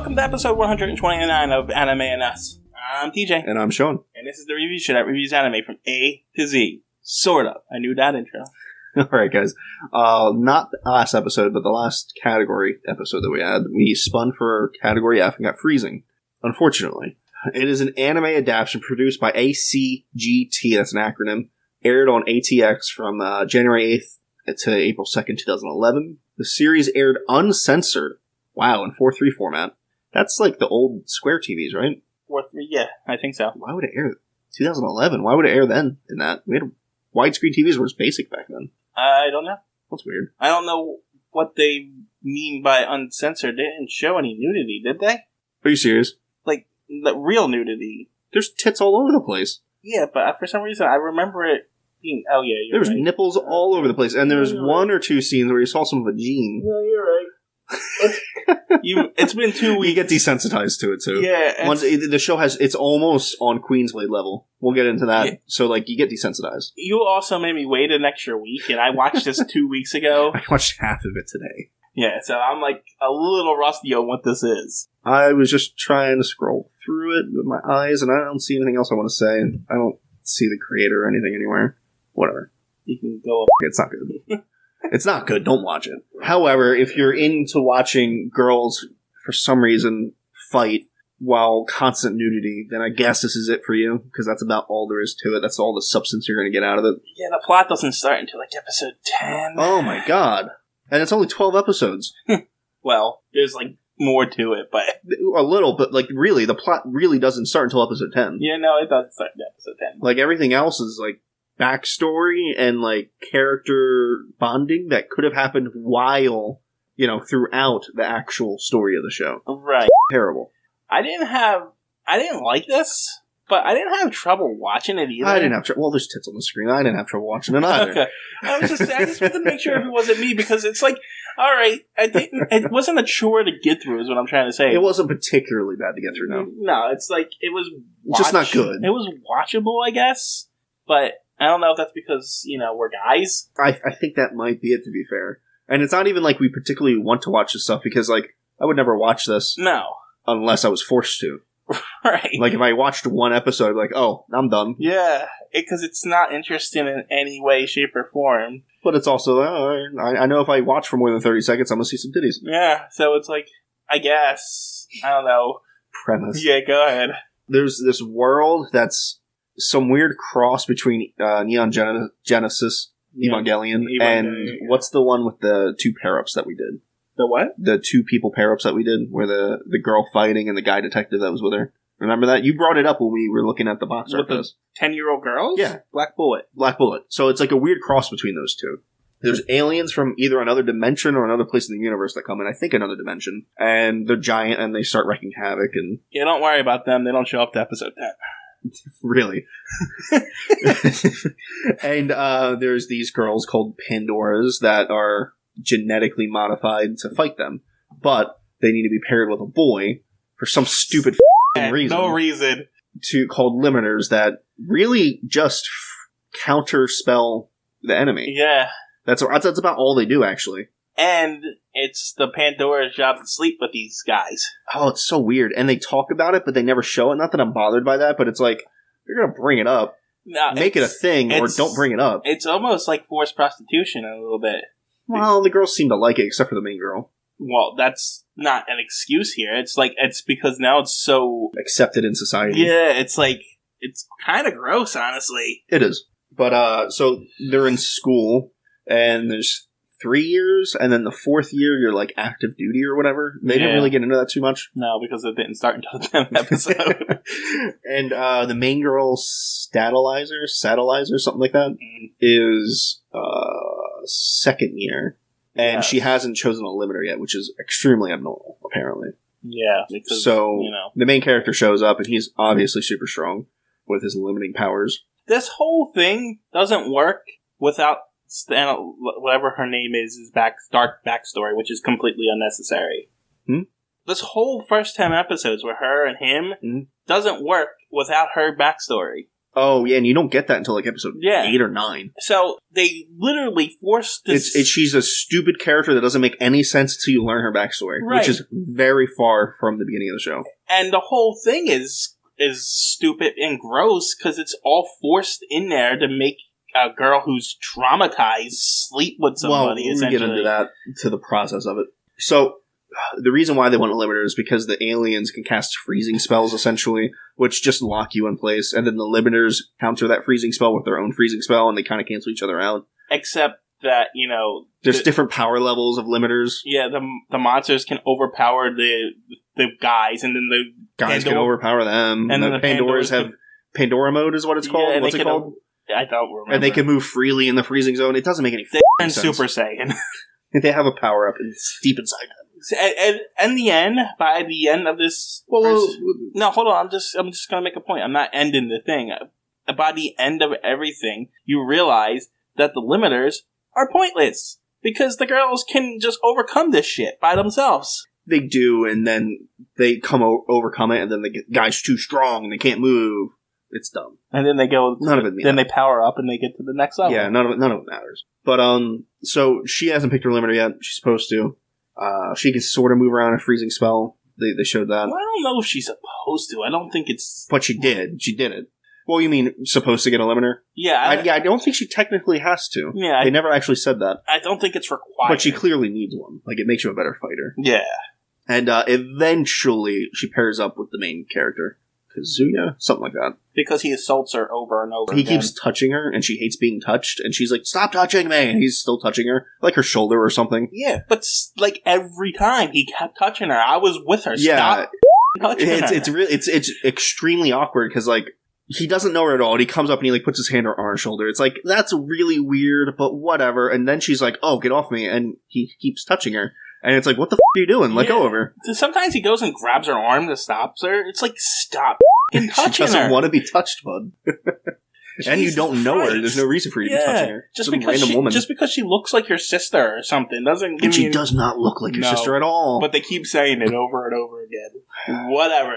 welcome to episode 129 of Anime and Us. I'm TJ. And I'm Shawn. And this is the review show that reviews anime from A to Z. Sort of. I knew that intro. Alright, guys. Not the last episode, but the last category episode that we had. We spun for category F and got freezing. Unfortunately. It is an anime adaptation produced by ACGT, that's an acronym, aired on ATX from January 8th to April 2nd, 2011. The series aired uncensored. Wow, in 4:3 format. That's like the old Square TVs, right? 4:3, yeah, I think so. Why would it air 2011? Why would it air then in that? We had widescreen TVs were just basic back then. I don't know. That's weird. I don't know what they mean by uncensored. They didn't show any nudity, did they? Are you serious? Like, the real nudity. There's tits all over the place. Yeah, but for some reason I remember it being... Oh, yeah, you're There's right. nipples all over the place. And there's one or two scenes where you saw some vagine. No, you're right. It's been 2 weeks. You get desensitized to it, too. Yeah. Once the show has... It's almost on Queensblade level. We'll get into that. Yeah. So, like, you get desensitized. You also made me wait an extra week, and I watched this 2 weeks ago. I watched half of it today. Yeah, so I'm, like, a little rusty on what this is. I was just trying to scroll through it with my eyes, and I don't see anything else I want to say. I don't see the creator or anything anywhere. Whatever. You can go up. It's not good. It's not good. Don't watch it. However, if you're into watching girls, for some reason, fight while constant nudity, then I guess this is it for you, because that's about all there is to it. That's all the substance you're going to get out of it. Yeah, the plot doesn't start until, like, episode 10. Oh my god. And it's only 12 episodes. Well, there's, like, more to it, but... A little, but, like, really, the plot really doesn't start until episode 10. Yeah, no, it doesn't start in episode 10. Like, everything else is, like, backstory and, like, character bonding that could have happened while, you know, throughout the actual story of the show. Right. Terrible. I didn't like this, but I didn't have trouble watching it either. I didn't have trouble. Well, there's tits on the screen. I didn't have trouble watching it either. Okay. I just wanted to make sure if it wasn't me, because it's like, alright, it wasn't a chore to get through, is what I'm trying to say. It wasn't particularly bad to get through, no. No, it's like, it was just not good. It was watchable, I guess, but I don't know if that's because, you know, we're guys. I think that might be it, to be fair. And it's not even like we particularly want to watch this stuff, because, like, I would never watch this. No. Unless I was forced to. Right. Like, if I watched one episode, I'd be like, oh, I'm done. Yeah, because it's not interesting in any way, shape, or form. But it's also, I know if I watch for more than 30 seconds, I'm going to see some titties. Yeah, so it's like, I guess, I don't know. Premise. Yeah, go ahead. There's this world that's some weird cross between Neon Genesis, Evangelion, and what's the one with the two pair-ups that we did? The what? The two people pair-ups that we did, where the girl fighting and the guy detective that was with her. Remember that? You brought it up when we were looking at the box art. With the 10-year-old girls? Yeah. Black Bullet. So it's like a weird cross between those two. There's aliens from either another dimension or another place in the universe that come in. I think another dimension. And they're giant and they start wrecking havoc. And yeah, don't worry about them. They don't show up to episode 10. Really. And there's these girls called Pandoras that are genetically modified to fight them, but they need to be paired with a boy for some stupid reason. No reason. Called limiters that really just counterspell the enemy. Yeah. That's about all they do, actually. And it's the Pandora's job to sleep with these guys. Oh, it's so weird. And they talk about it, but they never show it. Not that I'm bothered by that, but it's like, you're going to bring it up. No, make it a thing, or don't bring it up. It's almost like forced prostitution a little bit. Well, the girls seem to like it, except for the main girl. Well, that's not an excuse here. It's like, it's because now it's so... accepted in society. Yeah, it's like, it's kind of gross, honestly. It is. But, so, they're in school, and there's 3 years, and then the 4th year, you're, like, active duty or whatever. They didn't really get into that too much. No, because it didn't start until the 10th episode. And, the main girl, Satellizer, something like that, is, 2nd year. And she hasn't chosen a limiter yet, which is extremely abnormal, apparently. Yeah. Because, so, the main character shows up, and he's obviously super strong with his limiting powers. This whole thing doesn't work without whatever her name is dark backstory, which is completely unnecessary. This whole first 10 episodes with her and him doesn't work without her backstory. Oh, yeah, and you don't get that until, like, episode 8 or 9. So, they literally forced this... She's a stupid character that doesn't make any sense until you learn her backstory, which is very far from the beginning of the show. And the whole thing is stupid and gross, because it's all forced in there to make a girl who's traumatized sleep with somebody, essentially. We'll get into that, to the process of it. So... the reason why they want a limiter is because the aliens can cast freezing spells, essentially, which just lock you in place, and then the limiters counter that freezing spell with their own freezing spell, and they kind of cancel each other out. Except that, there's different power levels of limiters. Yeah, the monsters can overpower the guys, and then the guys can overpower them. And then the Pandoras have... Pandora mode is what it's called? Yeah, what's it called? I don't remember. And they can move freely in the freezing zone. It doesn't make any sense. Super Saiyan. They have a power-up, and it's deep inside them. And by the end of this... no, hold on. I'm just going to make a point. I'm not ending the thing. By the end of everything, you realize that the limiters are pointless. Because the girls can just overcome this shit by themselves. They do, and then they overcome it, and then the guy's too strong, and they can't move. It's dumb. And then they go... None of it Then they power up, and they get to the next level. Yeah, none of it matters. But, so she hasn't picked her limiter yet. She's supposed to. She can sort of move around a freezing spell. They showed that. Well, I don't know if she's supposed to. I don't think it's... But she did. She did it. Well, you mean supposed to get a limiter? Yeah. I don't think she technically has to. Yeah. They never actually said that. I don't think it's required. But she clearly needs one. Like, it makes you a better fighter. Yeah. And eventually, she pairs up with the main character. Kazuya? Something like that. Because he assaults her over and over again. He keeps touching her, and she hates being touched, and she's like, stop touching me! And he's still touching her. Like her shoulder or something. Yeah, but like every time he kept touching her, I was with her. Stop touching her. It's extremely awkward, because like, he doesn't know her at all, and he comes up and he like puts his hand on her shoulder. It's like, that's really weird, but whatever. And then she's like, oh, get off me, and he keeps touching her. And it's like, what the f*** are you doing? Let go of her. Sometimes he goes and grabs her arm to stop her. It's like, stop touching her. She doesn't want to be touched, bud. And you don't know her. There's no reason for you to be touching her. Just because she looks like your sister or something doesn't give me... And she does not look like your sister at all. But they keep saying it over and over again. Whatever.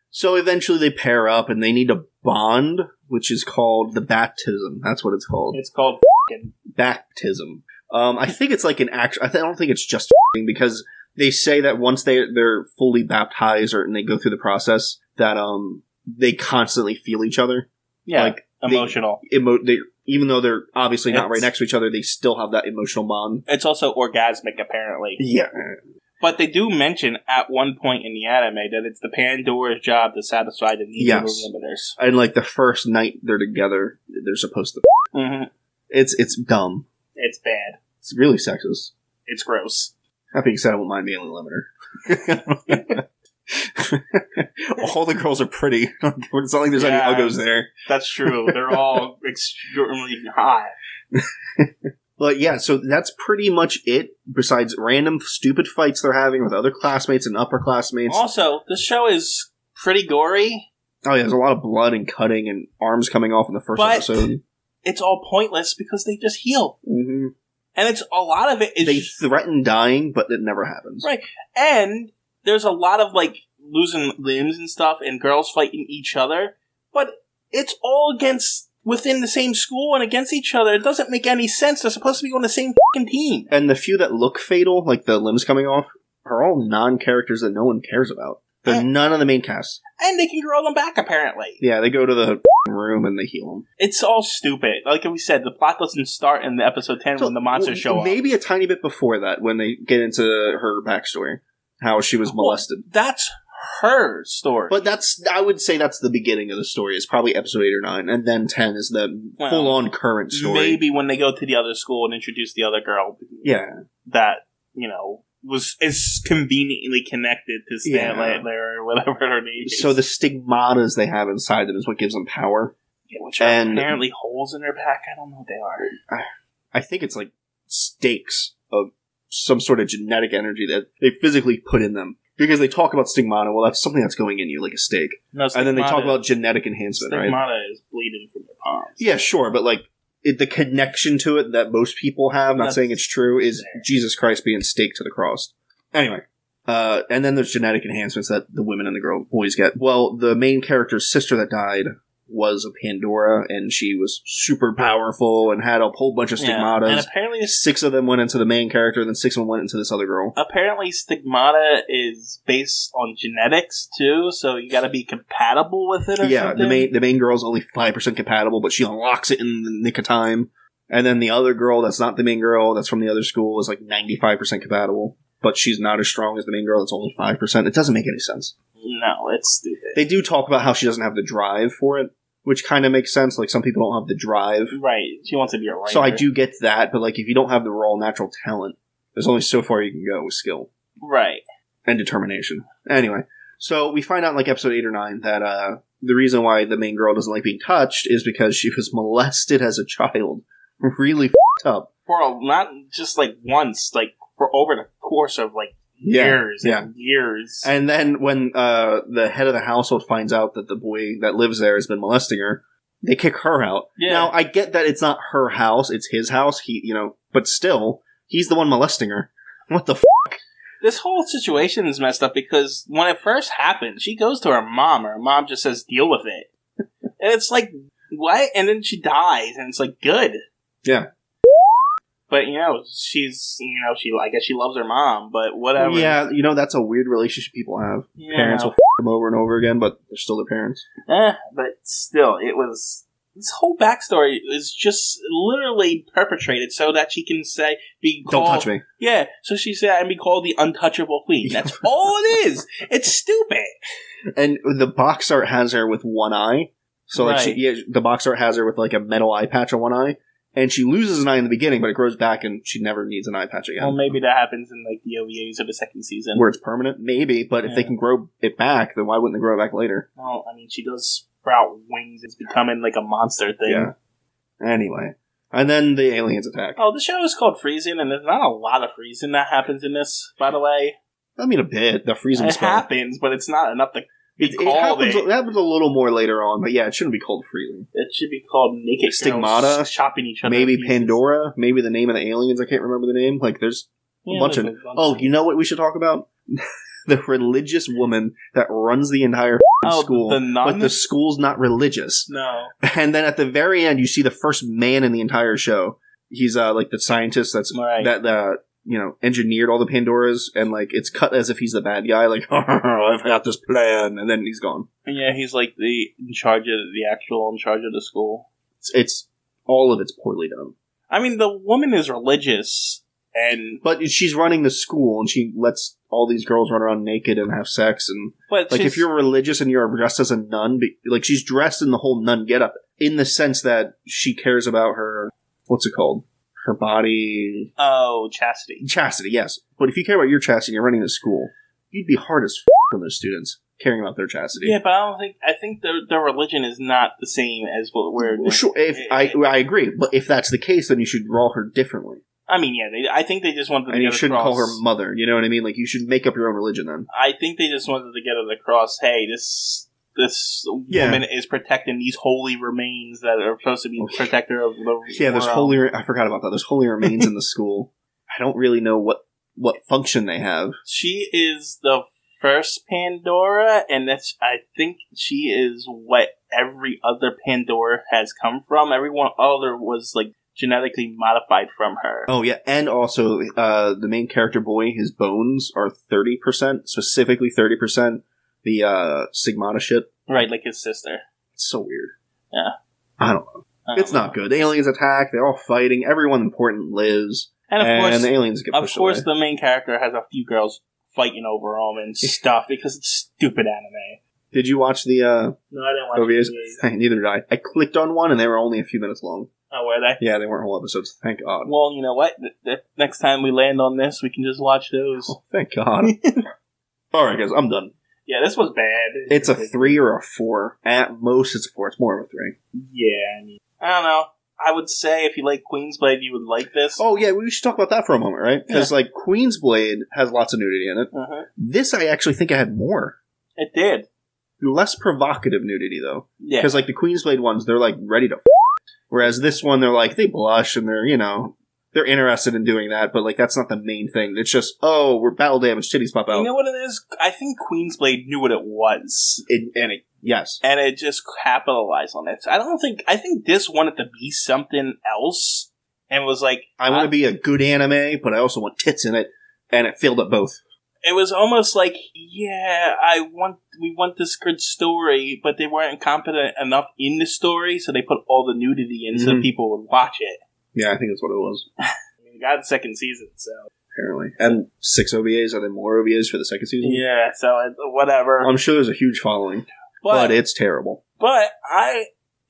So eventually they pair up and they need a bond, which is called the baptism. That's what it's called. It's called baptism. I think it's like an actual... I don't think it's just because they say that once they're fully baptized and they go through the process, that they constantly feel each other. Yeah, like emotional. Even though they're obviously not right next to each other, they still have that emotional bond. It's also orgasmic, apparently. Yeah. But they do mention at one point in the anime that it's the Pandora's job to satisfy the needs of the limiters. And like the first night they're together, they're supposed to... Mm-hmm. It's dumb. It's bad. It's really sexist. It's gross. That being said, I won't mind being a limiter. All the girls are pretty. It's not like there's any uggos there. That's true. They're all extremely hot. But yeah, so that's pretty much it, besides random stupid fights they're having with other classmates and upperclassmates. Also, this show is pretty gory. Oh yeah, there's a lot of blood and cutting and arms coming off in the first episode. It's all pointless because they just heal. Mm-hmm. And it's a lot of it is... They threaten dying, but it never happens. Right. And there's a lot of, like, losing limbs and stuff and girls fighting each other. But it's all within the same school and against each other. It doesn't make any sense. They're supposed to be on the same fucking team. And the few that look fatal, like the limbs coming off, are all non-characters that no one cares about. They're none of the main cast. And they can grow them back, apparently. Yeah, they go to the room and they heal them. It's all stupid. Like we said, the plot doesn't start in the episode 10 when the monsters show up. Maybe a tiny bit before that, when they get into her backstory. How she was molested. That's her story. But I would say that's the beginning of the story. It's probably episode 8 or 9. And then 10 is the full-on current story. Maybe when they go to the other school and introduce the other girl. Yeah. That, is conveniently connected to Stanley or whatever her name is. So the stigmatas they have inside them is what gives them power. Yeah, which are apparently holes in their back. I don't know what they are. I think it's like stakes of some sort of genetic energy that they physically put in them. Because they talk about stigmata, well, that's something that's going in you, like a stake. No, and then they talk about genetic enhancement, right? Stigmata is bleeding from their palms. Yeah, sure, but like, the connection to it that most people have, not saying it's true, is Jesus Christ being staked to the cross. Anyway. And then there's genetic enhancements that the women and the boys get. Well, the main character's sister that died was a Pandora, and she was super powerful and had a whole bunch of stigmatas. And apparently 6 of them went into the main character, and then 6 of them went into this other girl. Apparently stigmata is based on genetics, too, so you gotta be compatible with it or something? Yeah, the main girl's only 5% compatible, but she unlocks it in the nick of time. And then the other girl that's not the main girl, that's from the other school, is like 95% compatible. But she's not as strong as the main girl, that's only 5%. It doesn't make any sense. No, it's stupid. They do talk about how she doesn't have the drive for it, which kind of makes sense. Like, some people don't have the drive. Right. She wants to be a writer. So I do get that, but like, if you don't have the raw natural talent, there's only so far you can go with skill. Right. And determination. Anyway, so we find out in like episode 8 or 9 that the reason why the main girl doesn't like being touched is because she was molested as a child. Really f***ed up. Not just like once, like for over the course of like years and years. And then when the head of the household finds out that the boy that lives there has been molesting her, they kick her out. Yeah. Now, I get that it's not her house, it's his house, but still, he's the one molesting her. What the fuck? This whole situation is messed up because when it first happened, she goes to her mom just says, deal with it. And it's like, what? And then she dies, and it's like, good. Yeah. But, she's, I guess she loves her mom, but whatever. Yeah, that's a weird relationship people have. Yeah. Parents will f*** them over and over again, but they're still their parents. But still, this whole backstory is just literally perpetrated so that she can be called... Don't touch me. Yeah, so she said, and be called the untouchable queen. That's all it is. It's stupid. And the box art has her with one eye. So, like, the box art has her with, like, a metal eye patch on one eye. And she loses an eye in the beginning, but it grows back and she never needs an eye patch again. Well, maybe that happens in, like, the OVAs of the second season. Where it's permanent? Maybe, but if they can grow it back, then why wouldn't they grow it back later? Well, I mean, she does sprout wings. It's becoming, like, a monster thing. Yeah. Anyway. And then the aliens attack. Oh, the show is called Freezing, and there's not a lot of freezing that happens in this, by the way. I mean, a bit. The freezing spell. It happens, but it's not enough to... It happens a little more later on, but yeah, it shouldn't be called freezing. It should be called naked stigmata, girls chopping each other. Maybe Pandora, maybe the name of the aliens. I can't remember the name. Like, there's a bunch of. Oh, you know what we should talk about? The religious woman that runs the entire school, but the school's not religious. No. And then at the very end, you see the first man in the entire show. He's like the scientist that engineered all the Pandoras, and like it's cut as if he's the bad guy, like, oh, I've got this plan, and then he's gone. Yeah, he's like in charge of the school. It's all of it's poorly done. I mean, the woman is religious, but she's running the school, and she lets all these girls run around naked and have sex, and like if you're religious and you're dressed as a nun, like she's dressed in the whole nun getup, in the sense that she cares about her, what's it called? Her body... Oh, chastity. Chastity, yes. But if you care about your chastity and you're running the school, you'd be hard as on those students caring about their chastity. Yeah, but I think their religion is not the same as what we're... Well, sure, I agree, but if that's the case, then you should draw her differently. I mean, yeah, I think they just wanted to and you shouldn't call her mother, you know what I mean? Like, you should make up your own religion then. I think they just wanted to get it across, hey, this woman is protecting these holy remains that are supposed to be the protector of the Yeah, there's I forgot about that. There's holy remains in the school. I don't really know what function they have. She is the first Pandora, and I think she is what every other Pandora has come from. Everyone other was, like, genetically modified from her. Oh, yeah, and also, the main character boy, his bones are 30%, specifically 30%. The stigmata shit. Right, like his sister. It's so weird. Yeah. I don't know. It's not good. The aliens attack, they're all fighting, everyone important lives, and the aliens get pushed away. Of course, the main character has a few girls fighting over him and stuff because it's stupid anime. Did you watch the No, I didn't watch OVAs? Neither did I. I clicked on one and they were only a few minutes long. Oh, were they? Yeah, they weren't whole episodes. Thank God. Well, you know what? Next time we land on this, we can just watch those. Oh, thank God. Alright, guys, I'm done. Yeah, this was bad. It's a 3 or a 4. At most, it's a 4. It's more of a 3. Yeah, I mean, I don't know. I would say if you like Queensblade, you would like this. Oh, yeah, we should talk about that for a moment, right? Because, like, Queensblade has lots of nudity in it. Uh-huh. This, I actually think I had more. It did. Less provocative nudity, though. Yeah. Because, like, the Queensblade ones, they're, like, ready to f***. Whereas this one, they're, like, they blush and they're, they're interested in doing that, but like that's not the main thing. It's just, oh, we're battle damage, titties pop out. You know what it is? I think Queensblade knew what it was. Yes. And it just capitalized on it. I think this wanted to be something else, and was like, I want to be a good anime, but I also want tits in it, and it failed at both. It was almost like, yeah, we want this good story, but they weren't competent enough in the story, so they put all the nudity in so people would watch it. Yeah, I think that's what it was. We got the second season, so. Apparently. And 6 OVAs, are there more OVAs for the second season? Yeah, so whatever. I'm sure there's a huge following, but it's terrible. But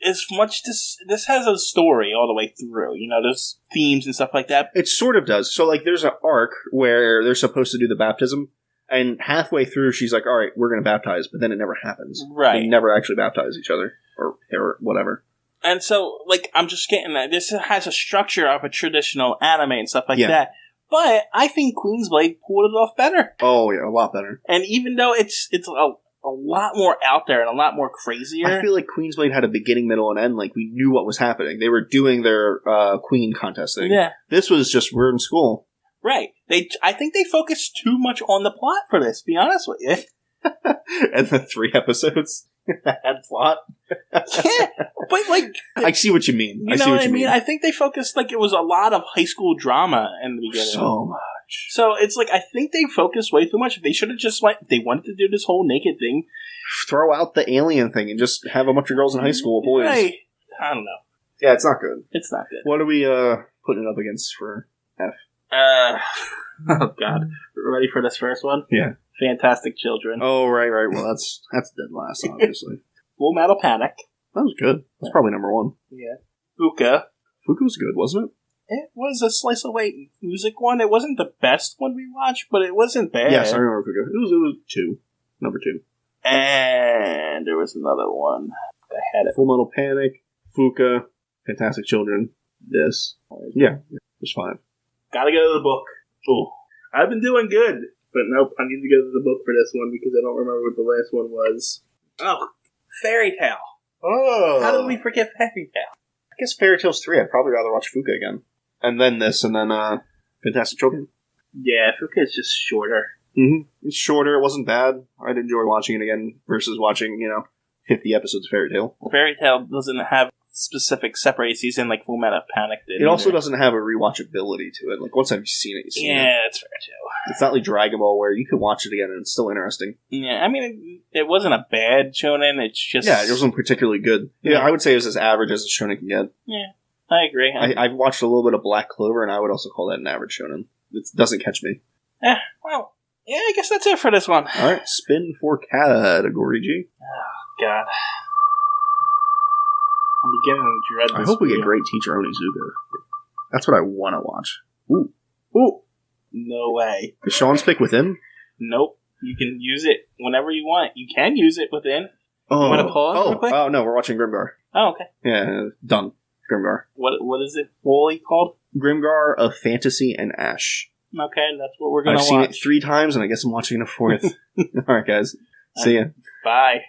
as much this has a story all the way through, there's themes and stuff like that. It sort of does. So, like, there's an arc where they're supposed to do the baptism, and halfway through she's like, alright, we're going to baptize, but then it never happens. Right. They never actually baptize each other, or whatever. And so, like, I'm just getting that. This has a structure of a traditional anime and stuff like that. But I think Queensblade pulled it off better. Oh, yeah, a lot better. And even though it's a lot more out there and a lot more crazier. I feel like Queensblade had a beginning, middle, and end. Like, we knew what was happening. They were doing their queen contest thing. Yeah. This was just, we're in school. Right. I think they focused too much on the plot for this, to be honest with you. And the 3 episodes had plot. Yeah, but like... I see what you mean. You know what I mean? I think they focused, like, it was a lot of high school drama in the beginning. So much. So it's like, I think they focused way too much. They should have just, if they wanted to do this whole naked thing... Throw out the alien thing and just have a bunch of girls in high school, boys. Right. I don't know. Yeah, it's not good. It's not good. What are we putting it up against for F? Oh, God. Ready for this first one? Yeah. Fantastic Children. Oh, right. Well, that's dead last, obviously. Full Metal Panic. That was good. That's probably number 1. Yeah. Fuka. Fuka was good, wasn't it? It was a slice of life music one. It wasn't the best one we watched, but it wasn't bad. Yes, I remember Fuka. It was 2. Number 2. And there was another one. I had it. Full Metal Panic, Fuka, Fantastic Children, this. Yeah, there's 5. Gotta go to the book. Oh, I've been doing good, but nope, I need to go to the book for this one because I don't remember what the last one was. Oh, Fairy Tail. Oh. How did we forget Fairy Tail? I guess Fairy Tail's 3. I'd probably rather watch Fuka again. And then this, and then Fantastic Children. Yeah, Fuka is just shorter. Mm-hmm. It's shorter. It wasn't bad. I'd enjoy watching it again versus watching, 50 episodes of Fairy Tail. Fairy Tail doesn't have specific separated season like Full Metal Panic did. It also doesn't have a rewatchability to it. Like, once I've seen it, you've seen it. Yeah, that's fair too. It's not like Dragon Ball where you can watch it again and it's still interesting. Yeah, I mean, it wasn't a bad shonen. It's just... Yeah, it wasn't particularly good. Yeah, I would say it was as average as a shonen can get. Yeah, I agree. I've watched a little bit of Black Clover, and I would also call that an average shonen. It doesn't catch me. Well, yeah, I guess that's it for this one. Alright, spin for category G. Oh, God. I'm beginning to dread this. I hope we get Great Teacher Onizuka. That's what I want to watch. Ooh. No way. Is Shawn's pick within? Nope. You can use it whenever you want. You can use it within. Oh. You want to pause real quick? Oh, no, we're watching Grimgar. Oh, okay. Yeah, done. Grimgar. What is it fully called? Grimgar of Fantasy and Ash. Okay, that's what we're going to watch. I've seen it 3 times, and I guess I'm watching it a 4th. Alright, guys. See ya. Bye.